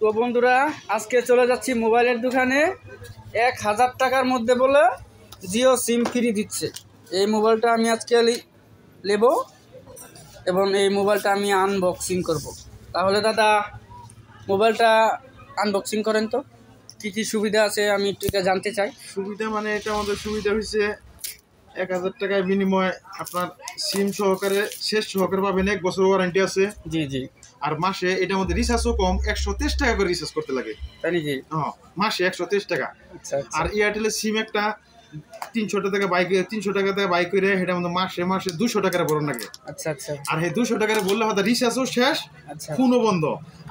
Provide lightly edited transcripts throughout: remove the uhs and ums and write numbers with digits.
তো বন্ধুরা আজকে চলে যাচ্ছি মোবাইলের দোকানে। 1000 টাকার মধ্যে বলে জিও সিম ফ্রি দিচ্ছে। এই মোবাইলটা আমি আজকে নেব এবং এই মোবাইলটা আমি আনবক্সিং করব। তাহলে দাদা মোবাইলটা আনবক্সিং করেন তো, কী কী সুবিধা আছে আমি একটু জানতে চাই। সুবিধা মানে এটা আমাদের সুবিধা হয়েছে 1000 টাকার বিনিময়ে আপনার সিম সহকারে শেষ সহকারে পাবেন, 1 বছর ওয়ারেন্টি আছে। জি জি। আর মাসে এটার মধ্যে রিচার্জও কম, 123 টাকা করে রিচার্জ করতে লাগে। তাই নাকি? হ্যাঁ, মাসে 123 টাকা। আচ্ছা। আর এয়ারটেলের সিম একটা 300 টাকা বাইক করে এটার মধ্যে মাসে 200 টাকার বড় লাগে। আচ্ছা আচ্ছা। আর এই 200 টাকার বললে হয়তো রিচার্জও শেষ, আচ্ছা। ফোনও বন্ধ।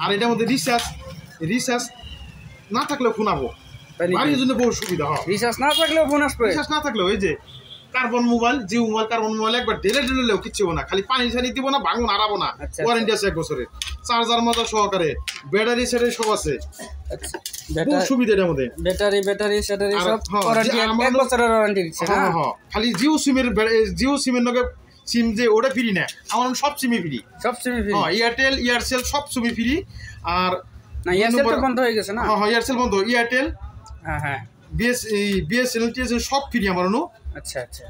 আর এটার মধ্যে রিচার্জ না থাকলেও ফোন আবো, বাড়ির জন্য বহু সুবিধা হয়। রিচার্জ না থাকলেও ফোন আসবে। রিচার্জ না থাকলেও ওই যে কার্বন মোবাইল, কার্বন মোবাইল একবার ঢেলেও কিচ্ছু না, খালি পানি ছানি দিব না, ভাঙুন আরাবো না। ওয়ারেন্টি আছে 1 বছরের, চার্জার মজা সহকারে, ব্যাটারি সেটারি সব আছে। বহু সুবিধা এটার মধ্যে, ব্যাটারি সব ওয়ারেন্টি, 1 বছরের ওয়ারেন্টি দিচ্ছে। হ্যাঁ, খালি জিও সিমের নগে সিম যে ওটা ফ্রি না, আমার সব সিমই ফ্রি, সব সিমই ফ্রি। হ্যাঁ, এয়ারটেল এয়ারসেল সব সিমই ফ্রি। আর না, এয়ারসেল তো বন্ধ হয়ে গেছে না? হ্যাঁ, এয়ারসেল বন্ধ, এয়ারটেল, হ্যাঁ, বিএসএনএল টিএসএল সব ফ্রি আমার অনু। আচ্ছা আচ্ছা।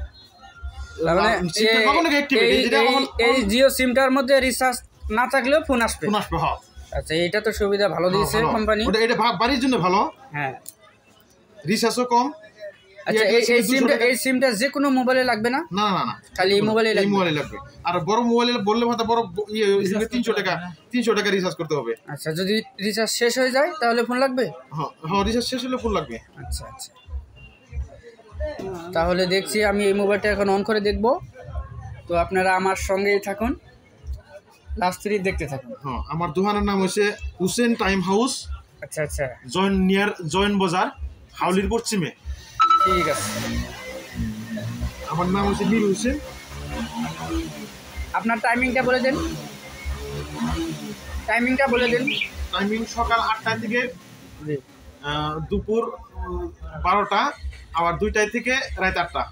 মানে এই জিও সিমটার মধ্যে রিচার্জ না থাকলেও ফোন আসবে। হ্যাঁ। আচ্ছা, এটা তো সুবিধা ভালো দিয়েছে কোম্পানি। এটা বাড়ির জন্য ভালো। হ্যাঁ, রিচার্জও কম। আচ্ছা, এই সিমটা যে কোনো মোবাইলে লাগবে না? না না না, খালি এই মোবাইলে লাগবে। আর বড় মোবাইলে বললে হয়তো বড় 300 টাকা রিচার্জ করতে হবে। আচ্ছা, যদি রিচার্জ শেষ হয়ে যায় তাহলে ফোন লাগবে? হ্যাঁ, রিচার্জ শেষ হলে ফোন লাগবে। আচ্ছা আচ্ছা, তাহলে দেখছি আমি এই মোবাইলটা এখন অন করে দেখব। তো আপনারা আমার সঙ্গেই থাকুন, লাস্ট 3 দেখতে থাকুন। হ্যাঁ, আমার দোকানের নাম হচ্ছে হুসেন টাইম হাউস। আচ্ছা আচ্ছা। জয়েন বাজার, হাউলির পশ্চিমে। ঠিক আছে। আমার নাম হচ্ছে মীর হোসেন। আপনার টাইমিংটা বলে দেন। টাইমিং সকাল 8টা থেকে দুপুর 12টা, আবার 2টা থেকে রাত 8টা।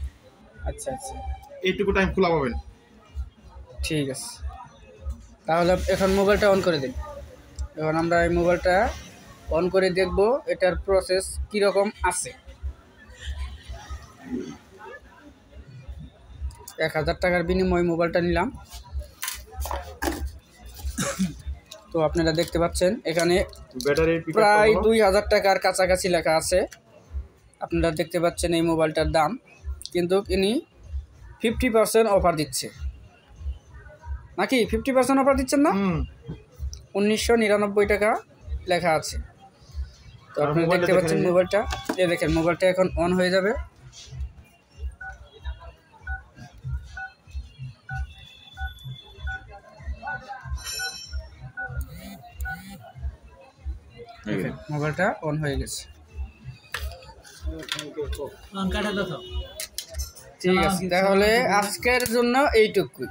আচ্ছা আচ্ছা, এইটুকু টাইম খোলা পাবেন। ঠিক আছে, তাহলে এখন মোবাইলটা অন করে দিন। এখন আমরা এই মোবাইলটা অন করে দেখব এটার প্রসেস কীরকম আছে। 1000 টাকার বিনিময়ে মোবাইলটা নিলাম। তো আপনারা দেখতে পাচ্ছেন এখানে প্রায় 2000 টাকার কাছাকাছি লেখা আছে। আপনারা দেখতে পাচ্ছেন এই মোবাইলটার দাম, কিন্তু ইনি 50% অফার দিচ্ছে নাকি? 50% অফার দিচ্ছেন না? 1999 টাকা লেখা আছে। তো আপনারা দেখতে পাচ্ছেন মোবাইলটা, এই দেখেন মোবাইলটা এখন অন হয়ে যাবে। মোবাইলটা অন হয়ে গেছে। ঠিক আছে, তাহলে আজকের জন্য এইটুকুই।